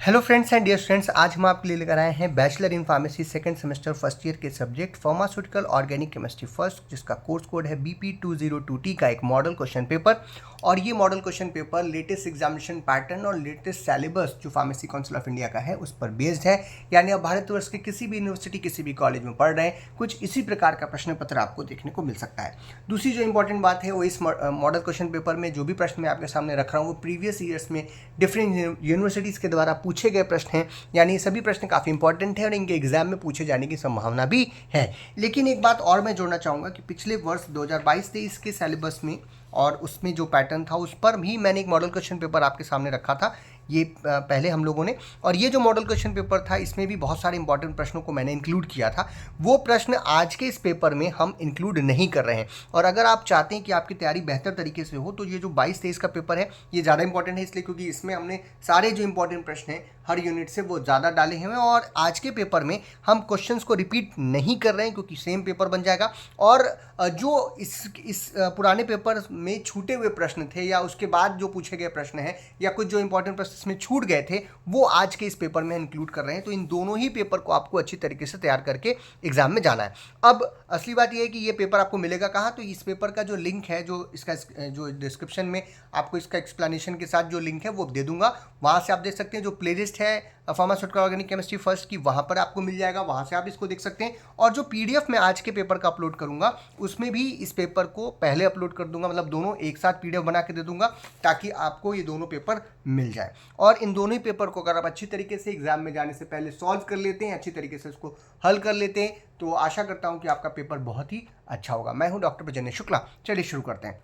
Hello friends and dear students, आज हम आपके लिए लेकर आए हैं bachelor in pharmacy second semester first year के subject pharmaceutical organic chemistry first, जिसका कोर्स कोड है BP202T का एक मॉडल क्वेश्चन पेपर। और ये model question paper latest examination pattern और लेटेस्ट सिलेबस जो फार्मेसी काउंसिल ऑफ इंडिया का है उस पर बेस्ड है। यानी आप भारतवर्ष के किसी भी यूनिवर्सिटी किसी भी कॉलेज में पढ़ रहे हैं, कुछ इसी प्रकार का प्रश्न पत्र आपको देखने को मिल सकता है। दूसरी जो इंपॉर्टेंट बात है वो इस मॉडल क्वेश्चन पेपर में जो भी प्रश्न मैं आपके सामने रख रहा हूँ वो प्रीवियस ईयर्स में डिफरेंट यूनिवर्सिटीज़ के द्वारा पूछे गए प्रश्न हैं। यानी ये सभी प्रश्न काफ़ी इंपॉर्टेंट हैं और इनके एग्जाम में पूछे जाने की संभावना भी है। लेकिन एक बात और मैं जोड़ना चाहूँगा कि पिछले वर्ष 2022-23 के सिलेबस में और उसमें जो पैटर्न था उस पर भी मैंने एक मॉडल क्वेश्चन पेपर आपके सामने रखा था ये पहले हम लोगों ने। और ये जो मॉडल क्वेश्चन पेपर था इसमें भी बहुत सारे इंपॉर्टेंट प्रश्नों को मैंने इंक्लूड किया था। वो प्रश्न आज के इस पेपर में हम इंक्लूड नहीं कर रहे हैं। और अगर आप चाहते हैं कि आपकी तैयारी बेहतर तरीके से हो तो ये जो 22-23 का पेपर है ये ज़्यादा इंपॉर्टेंट है, इसलिए क्योंकि इसमें हमने सारे जो इंपॉर्टेंट प्रश्न हैं हर यूनिट से वो ज़्यादा डाले हैं। और आज के पेपर में हम क्वेश्चंस को रिपीट नहीं कर रहे हैं क्योंकि सेम पेपर बन जाएगा। और जो इस पुराने पेपर में छूटे हुए प्रश्न थे या उसके बाद जो पूछे गए प्रश्न हैं या कुछ जो इंपॉर्टेंट प्रश्न इसमें छूट गए थे वो आज के इस पेपर में इंक्लूड कर रहे हैं। तो इन दोनों ही पेपर को आपको अच्छी तरीके से तैयार करके एग्जाम में जाना है। अब असली बात यह है कि ये पेपर आपको मिलेगा कहाँ, तो इस पेपर का जो लिंक है, जो इसका जो डिस्क्रिप्शन में आपको इसका एक्सप्लेनेशन के साथ जो लिंक है वो दे दूंगा, वहाँ से आप देख सकते हैं। जो प्लेलिस्ट है फार्मास्यूटिकल ऑर्गेनिक केमिस्ट्री फर्स्ट की वहाँ पर आपको मिल जाएगा, वहाँ से आप इसको देख सकते हैं। और जो PDF मैं आज के पेपर का अपलोड करूँगा उसमें भी इस पेपर को पहले अपलोड कर दूंगा, मतलब दोनों एक साथ PDF बना के दे दूंगा ताकि आपको ये दोनों पेपर मिल जाए। और इन दोनों ही पेपर को अगर आप अच्छी तरीके से एग्जाम में जाने से पहले सॉल्व कर लेते हैं, अच्छी तरीके से उसको हल कर लेते हैं, तो आशा करता हूँ कि आपका पेपर बहुत ही अच्छा होगा। मैं हूँ डॉक्टर प्रजन्य शुक्ला। चलिए शुरू करते हैं।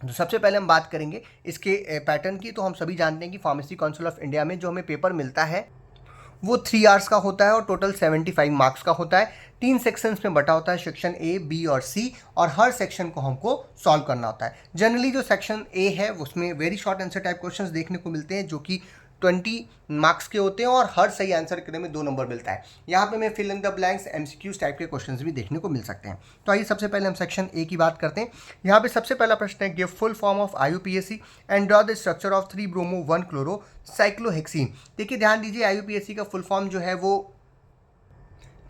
तो सबसे पहले हम बात करेंगे इसके पैटर्न की। तो हम सभी जानते हैं कि फार्मेसी काउंसिल ऑफ इंडिया में जो हमें पेपर मिलता है वो 3 आवर्स का होता है और टोटल 75 मार्क्स का होता है। 3 सेक्शंस में बटा होता है, सेक्शन A, B और C, और हर सेक्शन को हमको सॉल्व करना होता है। जनरली जो सेक्शन A है उसमें very short answer type questions देखने को मिलते हैं जो कि 20 मार्क्स के होते हैं और हर सही आंसर करने में 2 नंबर मिलता है। यहाँ पे मैं fill in the blanks MCQs type के क्वेश्चंस भी देखने को मिल सकते हैं। तो आइए सबसे पहले हम सेक्शन A की बात करते हैं। यहाँ पे सबसे पहला प्रश्न है, give full form of IUPAC and draw the structure of 3 bromo 1 chloro cyclohexene. देखिए ध्यान दीजिए, IUPAC का फुल फॉर्म जो है वो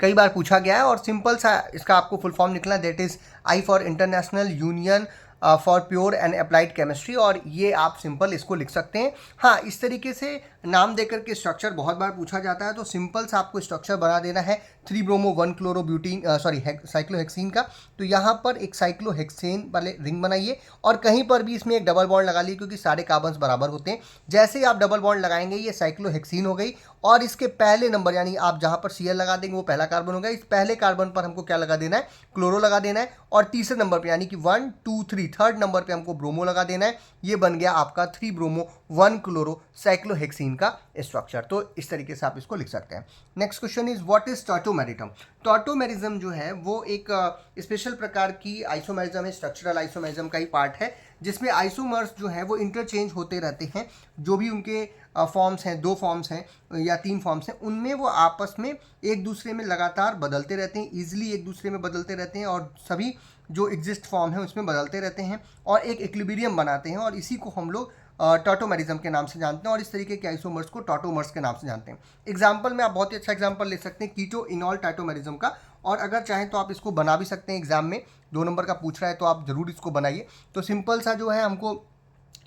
कई बार पूछा गया है और सिंपल सा इसका आपको फुल फॉर्म निकला, that is I for international union for pure and applied chemistry. और ये आप सिंपल इसको लिख सकते हैं। हाँ, इस तरीके से नाम देकर के स्ट्रक्चर बहुत बार पूछा जाता है, तो सिंपल सा आपको स्ट्रक्चर बना देना है 3 ब्रोमो 1 क्लोरो ब्यूटीन साइक्लोहेक्सीन का। तो यहाँ पर एक साइक्लोहेक्सेन वाले रिंग बनाइए और कहीं पर भी इसमें एक डबल बॉन्ड लगा लीजिए क्योंकि सारे कार्बन्स बराबर होते हैं। जैसे ही आप डबल बॉन्ड लगाएंगे ये साइक्लोहेक्सीन हो गई और इसके पहले नंबर यानी आप जहाँ पर Cl लगा देंगे वो पहला कार्बन होगा। इस पहले कार्बन पर हमको क्या लगा देना है, क्लोरो लगा देना है। और तीसरे नंबर पे यानी कि 1 2 3 थर्ड नंबर पे हमको ब्रोमो लगा देना है। ये बन गया आपका 3 ब्रोमो 1 क्लोरो साइक्लोहेक्सीन का स्ट्रक्चर। तो इस तरीके से आप इसको लिख सकते हैं। Next question is what is tautomerism. Tautomerism जो है वो एक स्पेशल प्रकार की आइसोमेरिज्म है, स्ट्रक्चरल आइसोमेरिज्म का ही पार्ट है जिसमें आइसोमर्स जो है वो इंटरचेंज होते रहते हैं। जो भी उनके फॉर्म्स हैं, 2 फॉर्म्स हैं या 3 फॉर्म्स हैं, उनमें वो आपस में एक दूसरे में लगातार बदलते रहते हैं, ईजिली एक दूसरे में बदलते रहते हैं और सभी जो एग्जिस्ट फॉर्म है उसमें बदलते रहते हैं और एक इक्विलिब्रियम बनाते हैं। और इसी को हम लोग टॉटोमेरिज्म के नाम से जानते हैं और इस तरीके के आइसोमर्स को टॉटोमर्स के नाम से जानते हैं। एग्जाम्पल में आप बहुत ही अच्छा एग्जाम्पल ले सकते हैं कीटो इनॉल टाइटोमेरिज्म का। और अगर चाहें तो आप इसको बना भी सकते हैं, एग्जाम में 2 नंबर का पूछ रहा है तो आप ज़रूर इसको बनाइए। तो सिंपल सा जो है हमको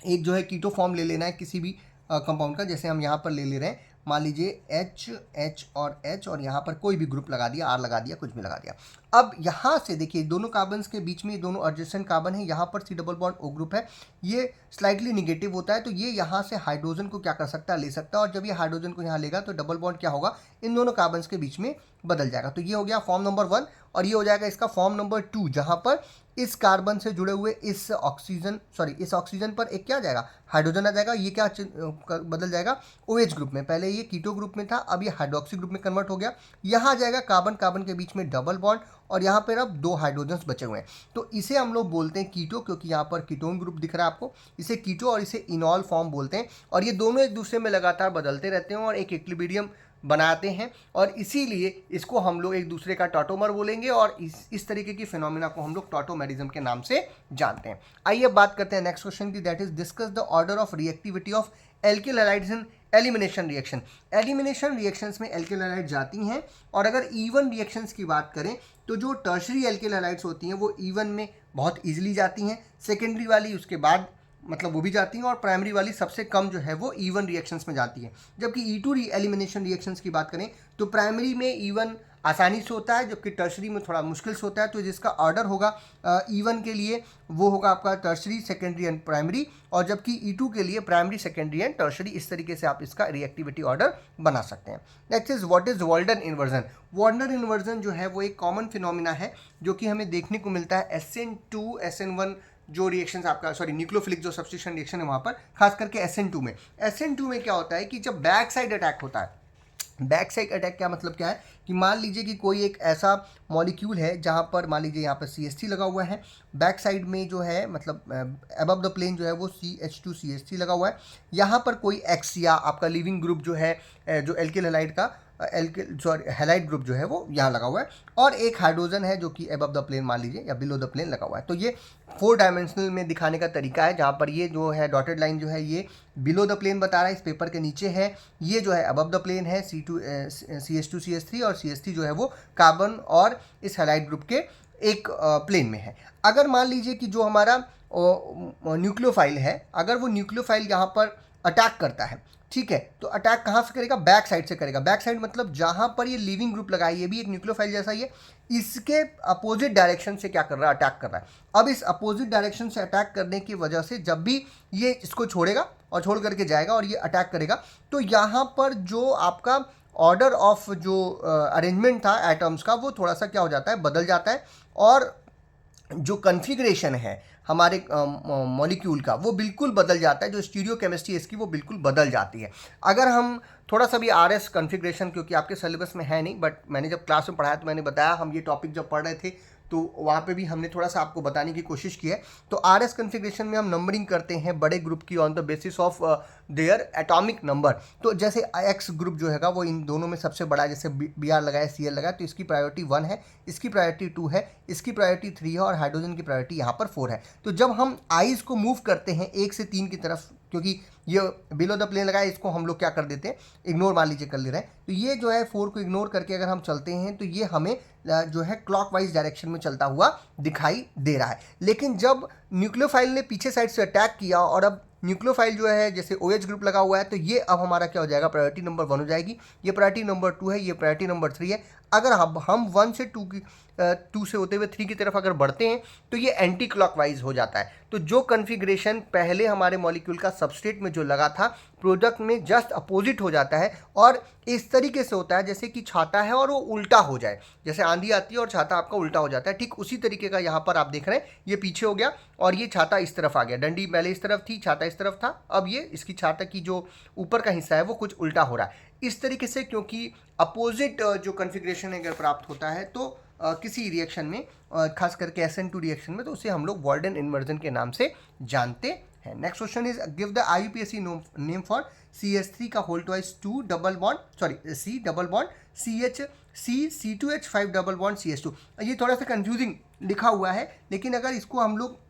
एक जो है कीटो फॉर्म ले लेना है किसी भी कंपाउंड का। जैसे हम यहाँ पर ले रहे हैं, मान लीजिए H और H और यहाँ पर कोई भी ग्रुप लगा दिया, R लगा दिया, कुछ भी लगा दिया। अब यहाँ से देखिए दोनों कार्बन्स के बीच में दोनों एडजेसेंट कार्बन है, यहाँ पर C double bond O group है, ये स्लाइटली निगेटिव होता है। तो ये यहाँ से हाइड्रोजन को क्या कर सकता है, ले सकता है। और जब ये हाइड्रोजन को यहाँ लेगा तो डबल बॉन्ड क्या होगा, इन दोनों कार्बन्स के बीच में बदल जाएगा। तो ये हो गया फॉर्म नंबर 1 और ये हो जाएगा इसका फॉर्म नंबर 2, जहाँ पर इस कार्बन से जुड़े हुए इस ऑक्सीजन पर एक क्या आ जाएगा, हाइड्रोजन आ जाएगा। ये क्या बदल जाएगा, OH ग्रुप में। पहले ये कीटो ग्रुप में था, अब ये हाइड्रोक्सी ग्रुप में कन्वर्ट हो गया। यहाँ आ जाएगा कार्बन कार्बन के बीच में डबल बॉन्ड और यहाँ पर अब 2 हाइड्रोजन्स बचे हुए हैं। तो इसे हम लोग बोलते हैं कीटो, क्योंकि यहाँ पर कीटोन ग्रुप दिख रहा है आपको। इसे कीटो और इसे इनॉल फॉर्म बोलते हैं। और ये दोनों एक दूसरे में लगातार बदलते रहते हैं और एक इक्विलिब्रियम बनाते हैं और इसीलिए इसको हम लोग एक दूसरे का टॉटोमर बोलेंगे और इस तरीके की फिनोमिना को हम लोग टॉटोमेरिज्म के नाम से जानते हैं। आइए अब बात करते हैं नेक्स्ट क्वेश्चन की, that is discuss the order of reactivity of alkyl halides in elimination reaction, elimination reactions में एल्किल हैलाइड जाती हैं, और अगर इवन रिएक्शंस की बात करें तो जो टर्शरी एल्किल हैलाइड्स होती हैं वो इवन में बहुत ईजिली जाती हैं, सेकेंडरी वाली उसके बाद मतलब वो भी जाती हैं, और प्राइमरी वाली सबसे कम जो है वो इवन रिएक्शंस में जाती है। जबकि E2 एलिमिनेशन रिएक्शंस की बात करें तो प्राइमरी में इवन आसानी से होता है, जबकि टर्शरी में थोड़ा मुश्किल से होता है। तो जिसका ऑर्डर होगा इवन के लिए वो होगा आपका टर्शरी, सेकेंडरी एंड प्राइमरी, और जबकि E2 के लिए प्राइमरी, सेकेंडरी एंड टर्शरी। इस तरीके से आप इसका रिएक्टिविटी ऑर्डर बना सकते हैं। Next is what is Walden inversion. Walden inversion जो है वो एक कॉमन फिनोमिना है जो कि हमें देखने को मिलता है SN2 SN1 जो रिएक्शन आपका न्यूक्लियोफिलिक जो सब्स्टिट्यूशन रिएक्शन है वहाँ पर, खास करके SN2 में। SN2 में क्या होता है कि जब बैक साइड अटैक होता है, बैक साइड अटैक क्या मतलब क्या है कि मान लीजिए कि कोई एक ऐसा मॉलिक्यूल है जहाँ पर मान लीजिए यहाँ पर CH3 लगा हुआ है, बैक साइड में जो है मतलब अबव द प्लेन जो है वो CH2CH3 लगा हुआ है, यहाँ पर कोई X या आपका लिविंग ग्रुप जो है जो एल्किल हैलाइड का हैलाइड ग्रुप जो है वो यहाँ लगा हुआ है, और एक हाइड्रोजन है जो कि अबव द प्लेन मान लीजिए या बिलो द प्लेन लगा हुआ है। तो ये 4 डायमेंशनल में दिखाने का तरीका है, जहाँ पर ये जो है डॉटेड लाइन जो है ये बिलो द प्लेन बता रहा है, इस पेपर के नीचे है, ये जो है अबव द प्लेन है CH2CH3, और CH3 जो है वो कार्बन और इस हैलाइड ग्रुप के एक प्लेन में है। अगर मान लीजिए कि जो हमारा न्यूक्लियोफाइल है, अगर वो न्यूक्लियोफाइल यहाँ पर अटैक करता है, ठीक है, तो अटैक कहाँ से करेगा, बैक साइड से करेगा। बैक साइड मतलब जहाँ पर ये लिविंग ग्रुप लगा है, ये भी एक न्यूक्लियोफाइल जैसा ही है, इसके अपोजिट डायरेक्शन से क्या कर रहा है, अटैक कर रहा है। अब इस अपोजिट डायरेक्शन से अटैक करने की वजह से जब भी ये इसको छोड़ेगा और छोड़ करके जाएगा और ये अटैक करेगा, तो यहाँ पर जो आपका ऑर्डर ऑफ जो अरेंजमेंट था एटम्स का वो थोड़ा सा क्या हो जाता है, बदल जाता है, और जो कन्फिग्रेशन है हमारे मॉलिक्यूल का वो बिल्कुल बदल जाता है, जो स्टीरियो केमिस्ट्री है इसकी वो बिल्कुल बदल जाती है। अगर हम थोड़ा सा भी RS कन्फिग्रेशन, क्योंकि आपके सिलेबस में है नहीं, बट मैंने जब क्लास में पढ़ाया तो मैंने बताया, हम ये टॉपिक जब पढ़ रहे थे तो वहाँ पे भी हमने थोड़ा सा आपको बताने की कोशिश की है। तो RS कन्फिग्रेशन में हम नंबरिंग करते हैं बड़े ग्रुप की on the basis of their atomic number. तो जैसे X ग्रुप जो हैगा वो इन दोनों में सबसे बड़ा है, जैसे Br लगाया Cl लगाया, तो इसकी प्रायोरिटी 1 है, इसकी प्रायोरिटी 2 है, इसकी प्रायोरिटी 3 है, और हाइड्रोजन की प्रायोरिटी यहाँ पर 4 है। तो जब हम आइस को मूव करते हैं 1 से 3 की तरफ, क्योंकि ये बिलो द प्लेन लगा है, इसको हम लोग क्या कर देते हैं, इग्नोर मान लीजिए कर ले रहे हैं, तो ये जो है 4 को इग्नोर करके अगर हम चलते हैं तो ये हमें जो है क्लॉकवाइज डायरेक्शन में चलता हुआ दिखाई दे रहा है। लेकिन जब न्यूक्लियोफाइल ने पीछे साइड से अटैक किया और अब न्यूक्लियोफाइल जो है जैसे OH ग्रुप लगा हुआ है, तो ये अब हमारा क्या हो जाएगा, प्रायोरिटी नंबर 1 हो जाएगी, ये प्रायोरिटी नंबर 2 है, ये प्रायोरिटी नंबर 3 है। अगर हम 1 से 2 से होते हुए 3 की तरफ अगर बढ़ते हैं तो ये एंटी क्लॉकवाइज हो जाता है। तो जो कन्फिग्रेशन पहले हमारे मॉलिक्यूल का सबस्ट्रेट में जो लगा था, प्रोडक्ट में जस्ट अपोजिट हो जाता है, और इस तरीके से होता है जैसे कि छाता है और वो उल्टा हो जाए, जैसे आंधी आती है और छाता आपका उल्टा हो जाता है, ठीक उसी तरीके का यहाँ पर आप देख रहे हैं, ये पीछे हो गया और ये छाता इस तरफ आ गया। डंडी पहले इस तरफ थी, छाता इस तरफ था, अब ये इसकी छाता की जो ऊपर का हिस्सा है वो कुछ उल्टा हो रहा है। इस तरीके से क्योंकि अपोजिट जो कन्फिग्रेशन अगर प्राप्त होता है तो किसी रिएक्शन में, खास करके SN2 रिएक्शन में, तो उसे हम लोग वॉल्डन इन्वर्जन के नाम से जानते हैं। Next question is give the IUPAC name for CH3 का whole twice 2 double bond C double bond CH C2H5 double bond CH2। ये थोड़ा सा कंफ्यूजिंग लिखा हुआ है, लेकिन अगर इसको हम लोग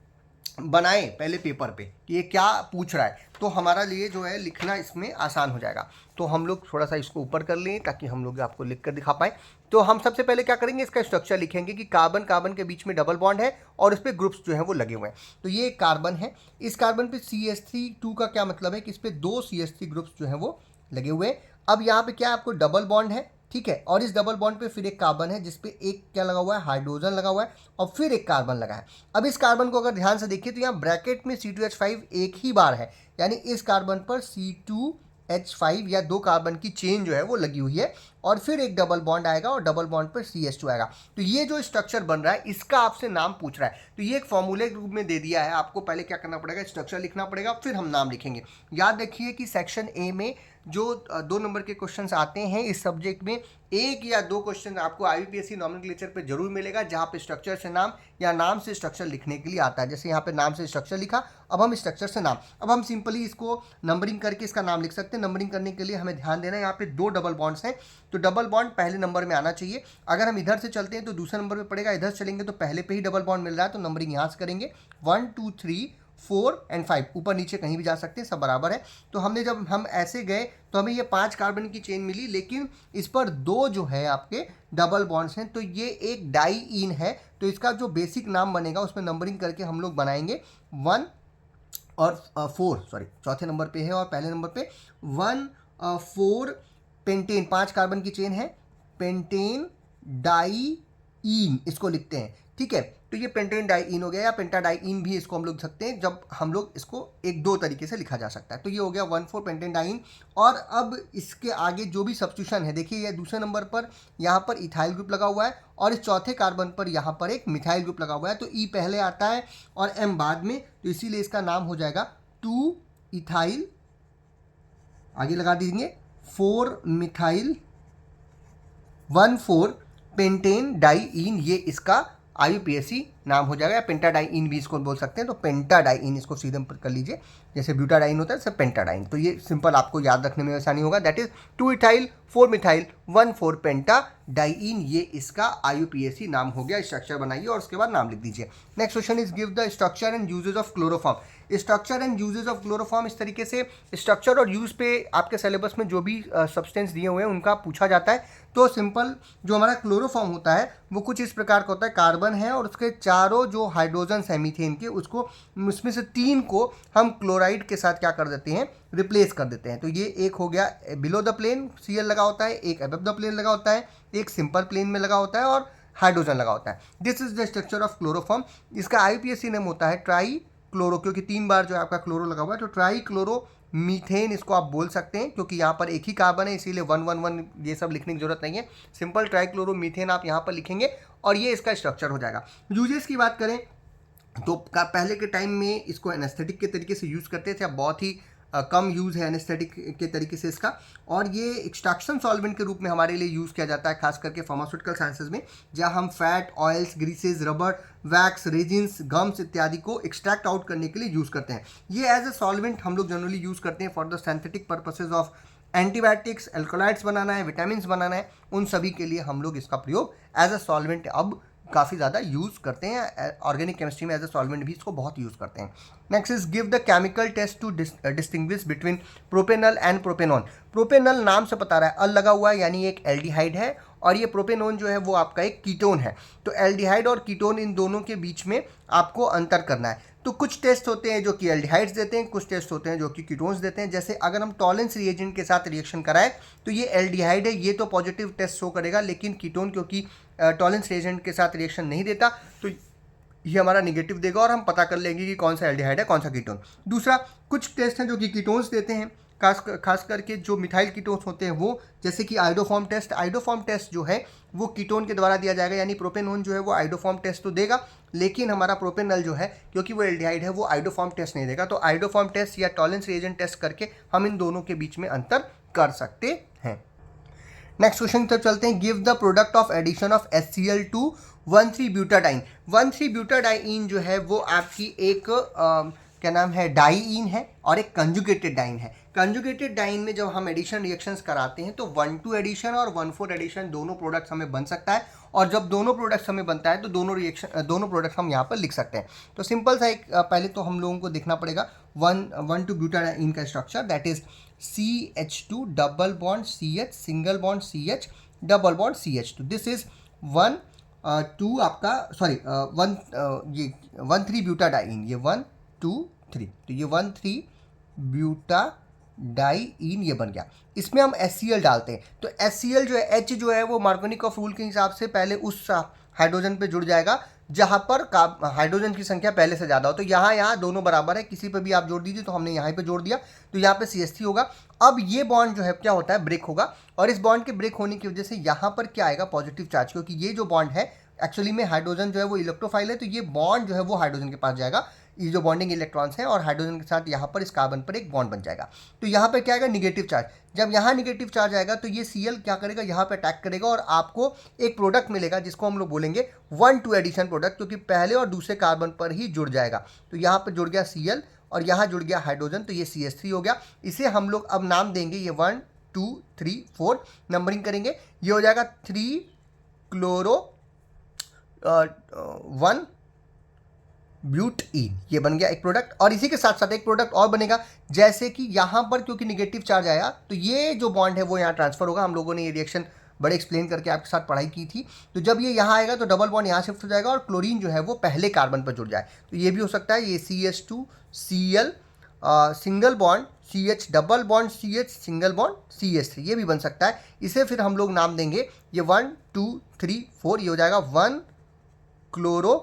बनाए पहले पेपर पे कि ये क्या पूछ रहा है तो हमारा लिए जो है लिखना इसमें आसान हो जाएगा। तो हम लोग थोड़ा सा इसको ऊपर कर लें ताकि हम लोग आपको लिख कर दिखा पाएँ। तो हम सबसे पहले क्या करेंगे, इसका स्ट्रक्चर लिखेंगे कि कार्बन कार्बन के बीच में डबल बॉन्ड है और उस पर ग्रुप्स जो है वो लगे हुए हैं। तो ये एक कार्बन है, इस कार्बन पे CH3 का क्या मतलब है कि इस पर 2 CH3 ग्रुप्स जो है वो लगे हुए हैं। अब यहाँ पे क्या आपको डबल बॉन्ड है, ठीक है, और इस डबल बॉन्ड पे फिर एक कार्बन है जिसपे एक क्या लगा हुआ है, हाइड्रोजन लगा हुआ है, और फिर एक कार्बन लगा है। अब इस कार्बन को अगर ध्यान से देखिए तो यहाँ ब्रैकेट में C2H5 एक ही बार है, यानी इस कार्बन पर C2H5 या 2 कार्बन की चेन जो है वो लगी हुई है, और फिर एक डबल बॉन्ड आएगा और डबल बॉन्ड पर CH2 आएगा। तो ये जो स्ट्रक्चर बन रहा है इसका आपसे नाम पूछ रहा है, तो ये एक फॉर्मूले के रूप में दे दिया है। आपको पहले क्या करना पड़ेगा, स्ट्रक्चर लिखना पड़ेगा, फिर हम नाम लिखेंगे। याद रखिए कि सेक्शन A में जो 2 नंबर के क्वेश्चंस आते हैं इस सब्जेक्ट में, 1 या 2 क्वेश्चन आपको IUPAC नॉमेनक्लेचर पे जरूर मिलेगा, जहाँ पे स्ट्रक्चर से नाम या नाम से स्ट्रक्चर लिखने के लिए आता है। जैसे यहाँ पे नाम से स्ट्रक्चर लिखा, अब हम स्ट्रक्चर से नाम, अब हम सिंपली इसको नंबरिंग करके इसका नाम लिख सकते हैं। नंबरिंग करने के लिए हमें ध्यान देना है, यहाँ पे 2 डबल बॉन्ड्स हैं, तो डबल बॉन्ड पहले नंबर में आना चाहिए। अगर हम इधर से चलते हैं तो दूसरे नंबर पर पड़ेगा, इधर से चलेंगे तो पहले पे ही डबल बॉन्ड मिल रहा है, तो नंबरिंग यहाँ से करेंगे 1 2 3 4 एंड 5, ऊपर नीचे कहीं भी जा सकते हैं, सब बराबर है। तो हमने जब हम ऐसे गए तो हमें ये 5 कार्बन की चेन मिली, लेकिन इस पर 2 जो है आपके डबल बॉन्ड्स हैं, तो ये एक डाईईन है। तो इसका जो बेसिक नाम बनेगा उसमें नंबरिंग करके हम लोग बनाएंगे 1 और 4, सॉरी चौथे नंबर पे है और पहले नंबर पे 1 4 पेंटेन, 5 कार्बन की चेन है, पेंटेन डाईईन इसको लिखते हैं, ठीक है। तो ये पेंटेन डाईईन हो गया, या पेंटाडाईईन भी इसको हम लोग सकते हैं, जब हम लोग इसको एक दो तरीके से लिखा जा सकता है। तो ये हो गया 1,4 पेंटेन डाईईन। और अब इसके आगे जो भी सब्स्टिट्यूशन है, देखिए ये दूसरे नंबर पर यहाँ पर इथाइल ग्रुप लगा हुआ है और इस चौथे कार्बन पर यहाँ पर एक मिथाइल ग्रुप लगा हुआ है। तो ई पहले आता है और एम बाद में, तो इसीलिए इसका नाम हो जाएगा 2 इथाइल, आगे लगा दीजिए 4 मिथाइल 1,4 पेंटेन डाईईन, ये इसका IUPAC नाम हो जाएगा, या पेंटाडाईइन भी इसको बोल सकते हैं। तो पेंटाडाईइन इसको सीधे कर लीजिए, जैसे ब्यूटाडाइन होता है जैसे पेंटाडाइन। तो ये सिंपल आपको याद रखने में आसानी होगा, that is 2 ethyl 4 methyl 1,4 pentadiene, ये इसका IUPAC नाम हो गया। स्ट्रक्चर बनाइए और उसके बाद नाम लिख दीजिए। Next question is give the structure and uses of chloroform. Structure and uses of chloroform, इस तरीके से स्ट्रक्चर और यूज पे आपके सिलेबस में जो भी सब्सटेंस दिए हुए हैं उनका पूछा जाता है। तो सिंपल जो हमारा क्लोरोफॉर्म होता है वो कुछ इस प्रकार का होता है, कार्बन है और उसके चारों जो हाइड्रोजन्स हैं मीथेन के, उसको उसमें से 3 को हम क्लोराइड के साथ क्या कर देते हैं, रिप्लेस कर देते हैं। तो ये एक हो गया बिलो द प्लेन Cl लगा होता है, एक अबव द प्लेन लगा होता है, एक सिंपल प्लेन में लगा होता है और हाइड्रोजन लगा होता है। This is the structure of chloroform. इसका IUPAC नेम होता है ट्राई क्लोरो, क्योंकि 3 बार जो है आपका क्लोरो लगा हुआ है, तो ट्राई क्लोरो मीथेन इसको आप बोल सकते हैं, क्योंकि यहाँ पर एक ही कार्बन है इसीलिए 111 ये सब लिखने की जरूरत नहीं है। सिंपल ट्राइक्लोरोमीथेन आप यहाँ पर लिखेंगे और ये इसका स्ट्रक्चर हो जाएगा। यूजेस की बात करें तो पहले के टाइम में इसको एनेस्थेटिक के तरीके से यूज़ करते थे, अब बहुत ही कम यूज़ है एनेस्थेटिक के तरीके से इसका। और ये एक्सट्रैक्शन सॉल्वेंट के रूप में हमारे लिए यूज़ किया जाता है, खास करके फार्मास्यूटिकल साइंसेज में, जहाँ हम fat, oils, greases, rubber, wax, resins, gums इत्यादि को एक्सट्रैक्ट आउट करने के लिए यूज़ करते हैं। ये एज ए सॉल्वेंट हम लोग जनरली यूज़ करते हैं for the synthetic purposes of antibiotics, alkaloids बनाना है, विटामिन बनाना है, उन सभी के लिए हम लोग इसका प्रयोग एज अ सॉल्वेंट अब काफ़ी ज़्यादा यूज़ करते हैं। ऑर्गेनिक केमिस्ट्री में एज अ सॉल्वेंट भी इसको बहुत यूज़ करते हैं। Next is give the chemical test to distinguish between propanal and propanone. Propanal नाम से पता रहा है, अल लगा हुआ है यानी एक एल्डिहाइड है, और ये प्रोपेनॉन जो है वो आपका एक कीटोन है। तो एल्डिहाइड और कीटोन इन दोनों के बीच में आपको अंतर करना है। तो कुछ टेस्ट होते हैं जो कि एल्डिहाइड्स देते हैं, कुछ टेस्ट होते हैं जो कि कीटोन्स देते हैं। जैसे अगर हम टॉलेंस रिएजेंट के साथ रिएक्शन कराएं तो ये एल्डिहाइड है, ये तो पॉजिटिव टेस्ट शो करेगा, लेकिन कीटोन क्योंकि टॉलेंस रिएजेंट के साथ रिएक्शन नहीं देता तो ये हमारा निगेटिव देगा, और हम पता कर लेंगे कि कौन सा एल्डिहाइड है कौन सा कीटोन। दूसरा, कुछ टेस्ट हैं जो कि कीटोन्स देते हैं, खास करके जो मिथाइल कीटोन्स होते हैं वो, जैसे कि आइडोफॉर्म टेस्ट। आइडोफॉर्म टेस्ट जो है वो कीटोन के द्वारा दिया जाएगा, यानी प्रोपेनॉन जो है वो आइडोफॉर्म टेस्ट तो देगा, लेकिन हमारा प्रोपेनल जो है क्योंकि वो एल्डिहाइड है वो आइडोफॉर्म टेस्ट नहीं देगा। तो आइडोफॉर्म टेस्ट या टॉलेंस रिएजेंट टेस्ट करके हम इन दोनों के बीच में अंतर कर सकते हैं। नेक्स्ट क्वेश्चन की तरफ चलते हैं। Give the product of addition of HCl to 1,3 butadiene. 1,3 butadiene जो है वो आपकी एक क्या नाम है, डाईईन है और एक कंजुगेटेड डाइन है। कंजुगेटेड डाइन में जब हम एडिशन रिएक्शंस कराते हैं तो 1,2 एडिशन और 1,4 एडिशन दोनों प्रोडक्ट्स हमें बन सकता है, और जब दोनों प्रोडक्ट्स हमें बनता है तो दोनों प्रोडक्ट्स हम यहाँ पर लिख सकते हैं। तो सिंपल सा एक पहले तो हम लोगों को देखना पड़ेगा 1,2 ब्यूटाडाइन का structure, that is CH2 double bond CH single bond CH double bond CH2। This is 1,2 आपका सॉरी 1,3 ब्यूटाडाइन, ये 1 2 3, तो ये 1,3 ब्यूटाडाइन ये बन गया। इसमें हम HCl डालते हैं, तो HCl जो है, H जो है वो मार्कोनिकॉफ रूल के हिसाब से पहले उस हाइड्रोजन पे जुड़ जाएगा जहाँ पर हाइड्रोजन की संख्या पहले से ज़्यादा हो। तो यहाँ दोनों बराबर है, किसी पे भी आप जोड़ दीजिए, तो हमने यहाँ पे जोड़ दिया, तो यहाँ पे CH3 होगा। अब ये बॉन्ड जो है क्या होता है, ब्रेक होगा, और इस बॉन्ड के ब्रेक होने की वजह से यहाँ पर क्या आएगा, पॉजिटिव चार्ज, क्योंकि ये जो बॉन्ड है एक्चुअली में हाइड्रोजन जो है वो इलेक्ट्रोफाइल है, तो ये बॉन्ड जो है वो हाइड्रोजन के पास जाएगा, ये जो बॉन्डिंग इलेक्ट्रॉन्स हैं, और हाइड्रोजन के साथ यहाँ पर इस कार्बन पर एक बॉन्ड बन जाएगा। तो यहाँ पर क्या आएगा, निगेटिव चार्ज। जब यहाँ निगेटिव चार्ज आएगा तो ये Cl क्या करेगा, यहाँ पे अटैक करेगा, और आपको एक प्रोडक्ट मिलेगा जिसको हम लोग बोलेंगे 1,2 एडिशन प्रोडक्ट, क्योंकि पहले और दूसरे कार्बन पर ही जुड़ जाएगा। तो यहाँ पर जुड़ गया Cl और यहाँ जुड़ गया हाइड्रोजन, तो ये CH3 हो गया। इसे हम लोग अब नाम देंगे, ये 1 2 3 4 नंबरिंग करेंगे, ये हो जाएगा 3 क्लोरो 1 ब्यूटीन, ये बन गया एक प्रोडक्ट। और इसी के साथ साथ एक प्रोडक्ट और बनेगा, जैसे कि यहाँ पर क्योंकि निगेटिव चार्ज आया तो ये जो बॉन्ड है वो यहाँ ट्रांसफर होगा। हम लोगों ने ये रिएक्शन बड़े एक्सप्लेन करके आपके साथ पढ़ाई की थी। तो जब ये यहाँ आएगा तो डबल बॉन्ड यहाँ शिफ्ट हो जाएगा और क्लोरीन जो है वो पहले कार्बन पर जुड़ जाए। तो ये भी हो सकता है, ये CH2Cl single bond CH double bond CH single bond CH3, ये भी बन सकता है। इसे फिर हम लोग नाम देंगे, ये 1 2 3 4, ये हो जाएगा 1 क्लोरो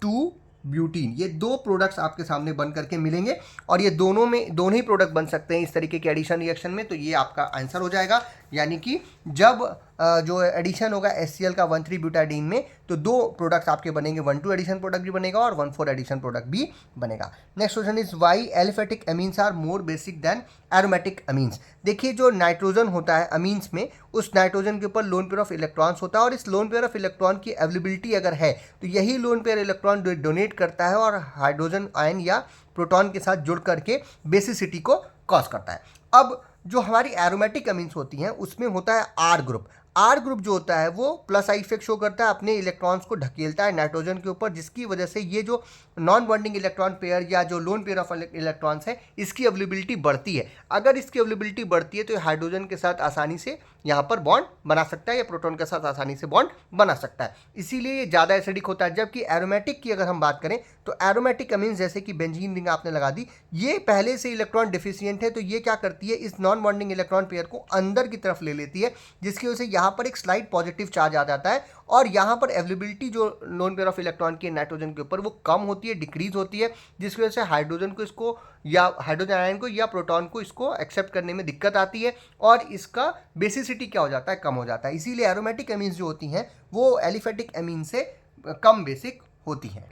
2 ब्यूटीन। ये दो प्रोडक्ट्स आपके सामने बन करके मिलेंगे और ये दोनों ही प्रोडक्ट बन सकते हैं इस तरीके के एडिशन रिएक्शन में। तो ये आपका आंसर हो जाएगा, यानी कि जब जो एडिशन होगा HCl का 1,3 ब्यूटाडीन में, तो दो प्रोडक्ट्स आपके बनेंगे, 1,2 एडिशन प्रोडक्ट भी बनेगा और 1,4 एडिशन प्रोडक्ट भी बनेगा। Next question is why aliphatic amines are more basic than aromatic amines. देखिए, जो नाइट्रोजन होता है अमीन्स में, उस नाइट्रोजन के ऊपर लोन पेयर ऑफ इलेक्ट्रॉन्स होता है और इस लोन पेयर ऑफ इलेक्ट्रॉन की अवेलेबिलिटी अगर है तो यही लोन पेयर इलेक्ट्रॉन डोनेट करता है और हाइड्रोजन आयन या प्रोटॉन के साथ जुड़ करके बेसिसिटी को कॉज करता है। अब जो हमारी एरोमेटिक अमीन्स होती हैं उसमें होता है आर ग्रुप। आर ग्रुप जो होता है वो प्लस आई इफेक्ट शो करता है, अपने इलेक्ट्रॉन्स को ढकेलता है नाइट्रोजन के ऊपर, जिसकी वजह से ये जो नॉन बॉन्डिंग इलेक्ट्रॉन पेयर या जो लोन पेयर ऑफ इलेक्ट्रॉन्स है इसकी अवेलेबिलिटी बढ़ती है। अगर इसकी अवेलेबिलिटी बढ़ती है तो हाइड्रोजन के साथ आसानी से यहाँ पर बॉन्ड बना सकता है या प्रोटॉन के साथ आसानी से बॉन्ड बना सकता है, इसीलिए ये ज़्यादा एसिडिक होता है। जबकि एरोमेटिक की अगर हम बात करें तो एरोमेटिक अमीन्स जैसे कि बेंजीन रिंग आपने लगा दी, ये पहले से इलेक्ट्रॉन डिफिशियंट है, तो ये क्या करती है, इस नॉन बॉन्डिंग इलेक्ट्रॉन पेयर को अंदर की तरफ ले लेती है, जिसकी वजह से यहाँ पर एक स्लाइड पॉजिटिव चार्ज आ जाता है और यहाँ पर अवेलेबिलिटी जो लोन पेयर ऑफ इलेक्ट्रॉन की नाइट्रोजन के ऊपर वो कम होती है, डिक्रीज होती है, जिसकी वजह से हाइड्रोजन को इसको या हाइड्रोजन आयन को या प्रोटॉन को इसको एक्सेप्ट करने में दिक्कत आती है और इसका बेसिसिटी क्या हो जाता है, कम हो जाता है। इसीलिए एरोमेटिक अमीन्स जो होती हैं वो एलिफेटिक अमीन से कम बेसिक होती हैं।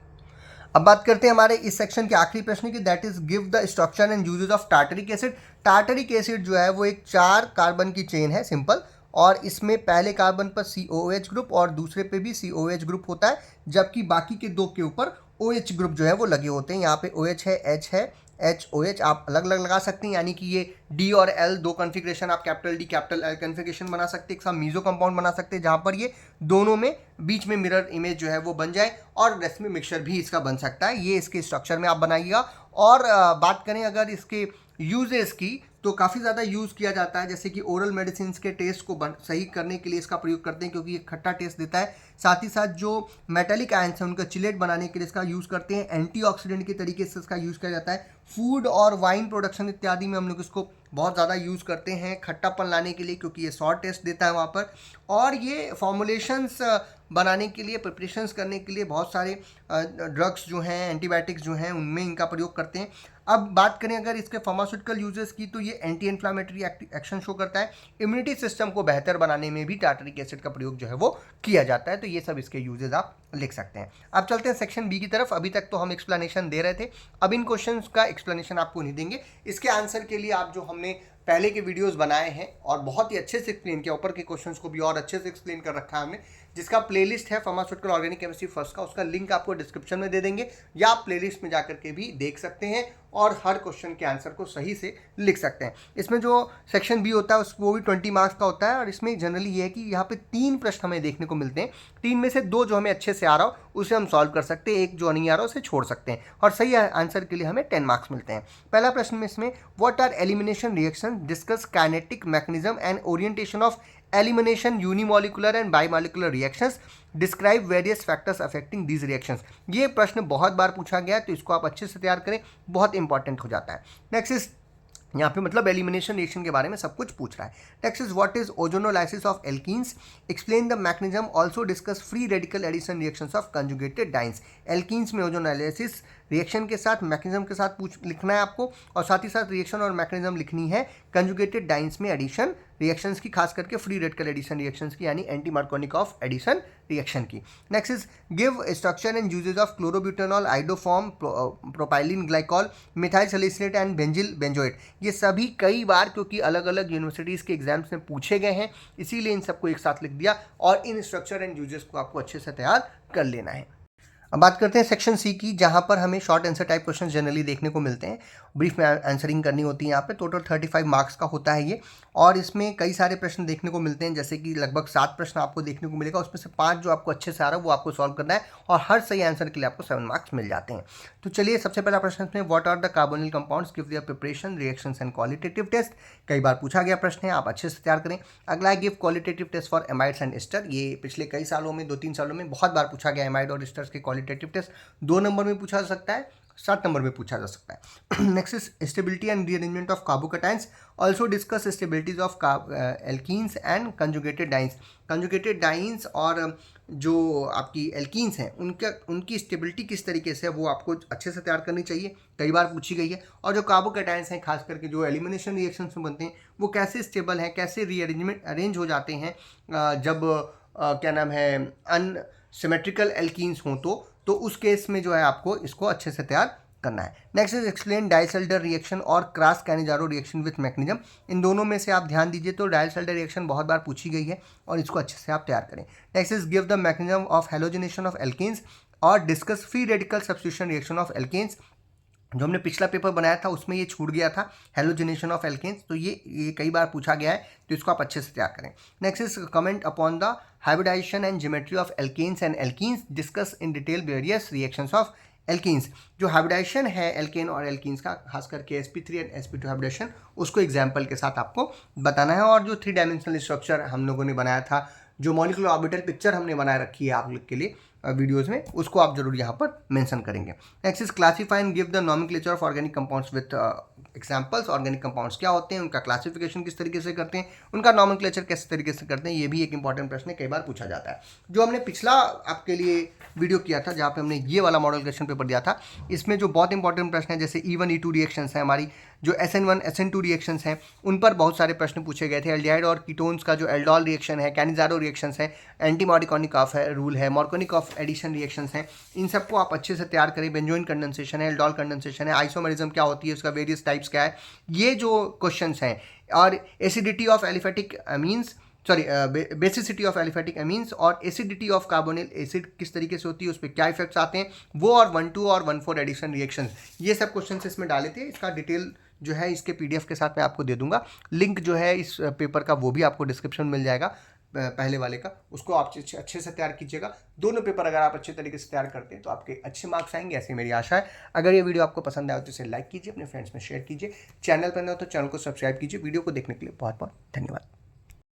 अब बात करते हैं हमारे इस सेक्शन के आखिरी प्रश्न की, that is give the structure and uses of tartaric acid. Tartaric acid जो है वो एक 4 कार्बन की चेन है सिंपल, और इसमें पहले कार्बन पर COOH ग्रुप और दूसरे पे भी COOH ग्रुप होता है, जबकि बाकी के दो के ऊपर OH ग्रुप जो है वो लगे होते हैं। यहाँ पे OH है, H है, HOH आप अलग अलग लगा सकते हैं, यानी कि ये D और L दो कॉन्फ़िगरेशन आप capital D capital L configuration बना सकते हैं, एक साथ मीजो कंपाउंड बना सकते हैं जहाँ पर ये दोनों में बीच में मिरर इमेज जो है वो बन जाए, और रेसमी मिक्सचर भी इसका बन सकता है। ये इसके स्ट्रक्चर में आप बनाइएगा। और बात करें अगर इसके यूजेस की, तो काफ़ी ज़्यादा यूज़ किया जाता है, जैसे कि ओरल मेडिसिन के टेस्ट को सही करने के लिए इसका प्रयोग करते हैं, क्योंकि ये खट्टा टेस्ट देता है। साथ ही साथ जो मेटेलिक आयन्स हैं उनका चिलेट बनाने के लिए इसका यूज़ करते हैं। एंटीऑक्सीडेंट के तरीके से इसका यूज़ किया जाता है। फूड और वाइन प्रोडक्शन इत्यादि में हम लोग इसको बहुत ज़्यादा यूज़ करते हैं खट्टापन लाने के लिए, क्योंकि ये सॉर टेस्ट देता है वहाँ पर। और ये फॉर्मुलेशंस बनाने के लिए, प्रिपरेशंस करने के लिए बहुत सारे ड्रग्स जो हैं, एंटीबायोटिक्स जो हैं, उनमें इनका प्रयोग करते हैं। अब बात करें अगर इसके फार्मास्यूटिकल यूजेस की, तो ये एंटी इन्फ्लामेटरी एक्शन शो करता है। इम्यूनिटी सिस्टम को बेहतर बनाने में भी टार्टरिक एसिड का प्रयोग जो है वो किया जाता है। तो ये सब इसके यूजेस आप लिख सकते हैं। अब चलते हैं सेक्शन बी की तरफ। अभी तक तो हम एक्सप्लेनेशन दे रहे थे, अब इन क्वेश्चंस का एक्सप्लेनेशन आपको नहीं देंगे। इसके आंसर के लिए आप जो हमने पहले के वीडियोस बनाए हैं और बहुत ही अच्छे से एक्सप्लेन किया, ऊपर के क्वेश्चंस को भी और अच्छे से एक्सप्लेन कर रखा है हमने, जिसका प्लेलिस्ट है फार्मास्यूटिकल ऑर्गेनिक केमिस्ट्री फर्स्ट का, उसका लिंक आपको डिस्क्रिप्शन में दे देंगे, या आप प्लेलिस्ट में जाकर के भी देख सकते हैं और हर क्वेश्चन के आंसर को सही से लिख सकते हैं। इसमें जो सेक्शन बी होता है वो भी 20 मार्क्स का होता है, और इसमें जनरली ये है कि यहाँ पे 3 प्रश्न हमें देखने को मिलते हैं। 3 में से 2 जो हमें अच्छे से आ रहा हो उसे हम सॉल्व कर सकते हैं, एक जो नहीं आ रहा उसे छोड़ सकते हैं, और सही आंसर के लिए हमें 10 मार्क्स मिलते हैं। पहला प्रश्न में इसमें what are elimination reaction, discuss kinetic mechanism and orientation of elimination, unimolecular and bimolecular reactions, describe various factors affecting these reactions. ये प्रश्न बहुत बार पूछा गया है, तो इसको आप अच्छे से तैयार करें, बहुत इंपॉर्टेंट हो जाता है। नेक्स्ट इज, यहाँ पे मतलब एलिमिनेशन रिएक्शन के बारे में सब कुछ पूछ रहा है। Next is what is ozonolysis of alkenes, explain the mechanism, also discuss free radical addition reactions of conjugated dienes. Alkenes में ओजोनोलाइसिस रिएक्शन के साथ मैकेनिज्म के साथ लिखना है आपको, और साथ ही साथ रिएक्शन और मैकेनिज्म लिखनी है कंजुगेटेड डाइन्स में एडिशन रिएक्शंस की, खास करके फ्री रेडिकल एडिशन रिएक्शंस की, यानी एंटी मार्कोनिकॉफ एडिशन रिएक्शन की। Next is give structure and uses of chlorobutanol, iodoform, propylene glycol, methyl salicylate and benzyl benzoate. ये सभी कई बार क्योंकि अलग अलग यूनिवर्सिटीज़ के एग्जाम्स में पूछे गए हैं, इसीलिए इन सबको एक साथ लिख दिया, और इन स्ट्रक्चर एंड यूजेस को आपको अच्छे से तैयार कर लेना है। अब बात करते हैं सेक्शन सी की, जहां पर हमें short answer type question generally देखने को मिलते हैं। ब्रीफ में आंसरिंग करनी होती है। यहाँ पे टोटल 35 मार्क्स का होता है ये, और इसमें कई सारे प्रश्न देखने को मिलते हैं, जैसे कि लगभग 7 प्रश्न आपको देखने को मिलेगा। उसमें से 5 जो आपको अच्छे से आ रहा है वो आपको सॉल्व करना है, और हर सही आंसर के लिए आपको 7 मार्क्स मिल जाते हैं। तो चलिए, सबसे पहला प्रश्न इसमें, what are the carbonyl compounds, give their preparation, reactions and qualitative test. कई बार पूछा गया प्रश्न है, आप अच्छे से तैयार करें। अगला है, give qualitative test for amides and ester. ये पिछले कई सालों में, 2-3 सालों में बहुत बार पूछा गया एमाइड और एस्टर्स के क्वालिटेटिव टेस्ट। 2 नंबर में पूछा जा सकता है, 7 नंबर में पूछा जा सकता है। Next is stability and rearrangement of carbocations. Also discuss stabilities of alkenes and conjugated dance. Conjugated dance और जो आपकी एल्कीन्स हैं उनकी स्टेबिलिटी किस तरीके से है वो आपको अच्छे से तैयार करनी चाहिए, कई बार पूछी गई है। और जो कार्बोकैटायंस हैं, खास करके जो एलिमिनेशन रिएक्शंस में बनते हैं, वो कैसे स्टेबल हैं, कैसे अरेंज हो जाते हैं जब क्या नाम है, अनसिमेट्रिकल एल्कीन्स हों तो उस केस में जो है आपको इसको अच्छे से तैयार करना है। Next is explain Diels Alder reaction और cross Cannizzaro reaction with mechanism. इन दोनों में से आप ध्यान दीजिए, तो डाइसल्डर रिएक्शन बहुत बार पूछी गई है और इसको अच्छे से आप तैयार करें। Next is give the mechanism of halogenation of alkenes और discuss free radical substitution reaction of alkanes. जो हमने पिछला पेपर बनाया था उसमें ये छूट गया था, हेलोजिनेशन ऑफ एल्केन्स, तो ये कई बार पूछा गया है, तो इसको आप अच्छे से तैयार करें। Next is comment upon the hybridization and geometry of alkanes and alkenes, discuss in detail various reactions of alkenes. जो हाइब्रिडाइजेशन है एल्केन और एल्कीन्स का, खास करके sp3 एंड sp2 हाइब्रिडाइजेशन, उसको एग्जाम्पल के साथ आपको बताना है। और जो 3 डायमेंशनल स्ट्रक्चर हम लोगों ने बनाया था, जो मॉलिक्यूलर ऑर्बिटल पिक्चर हमने बनाए रखी है आप लोग के लिए वीडियोस में, उसको आप जरूर यहाँ पर मेंशन करेंगे। Next is classify and give the nomenclature of organic compounds with examples. Organic compounds क्या होते हैं, उनका क्लासिफिकेशन किस तरीके से करते हैं, उनका नॉमेनक्लेचर किस तरीके से करते हैं, ये भी एक इंपॉर्टेंट प्रश्न है, कई बार पूछा जाता है। जो हमने पिछला आपके लिए वीडियो किया था, जहाँ पे हमने ये वाला मॉडल क्वेश्चन पेपर दिया था, इसमें जो बहुत इंपॉर्टेंट प्रश्न है, जैसे E1 E2 रिएक्शंस हैं हमारी, जो SN1 SN2 रिएक्शंस हैं, उन पर बहुत सारे प्रश्न पूछे गए थे। एल्डिहाइड और कीटोन्स का जो एल्डोल रिएक्शन है, कैनिजारो रिएक्शंस है, एंटी मॉर्कोनिक ऑफ रूल है, मॉर्कोनिक ऑफ एडिशन रिएक्शंस हैं, इन सबको आप अच्छे से तैयार करें। बेंजोइन कंडेंसेशन है, एल्डोल कंडेंसेशन है, आइसोमेरिज्म क्या होती है, उसका वेरियस टाइप्स क्या है, ये जो क्वेश्चंस हैं, और acidity of aliphatic amines, sorry basicity of aliphatic amines और एसिडिटी ऑफ कार्बोनिल एसिड किस तरीके से होती है, उस पर क्या इफेक्ट्स आते हैं, वो और 1,2 और 1,4 एडिशन रिएक्शन, ये सब क्वेश्चन इसमें डाले थे। इसका डिटेल जो है इसके PDF के साथ मैं आपको दे दूंगा। लिंक जो है इस पेपर का वो भी आपको डिस्क्रिप्शन में मिल जाएगा, पहले वाले का, उसको आप अच्छे से तैयार कीजिएगा। दोनों पेपर अगर आप अच्छे तरीके से तैयार करते हैं तो आपके अच्छे मार्क्स आएंगे, ऐसी मेरी आशा है। अगर ये वीडियो आपको पसंद आए तो इसे लाइक कीजिए, अपने फ्रेंड्स में शेयर कीजिए, चैनल पर न हो तो चैनल को सब्सक्राइब कीजिए। वीडियो को देखने के लिए बहुत बहुत धन्यवाद।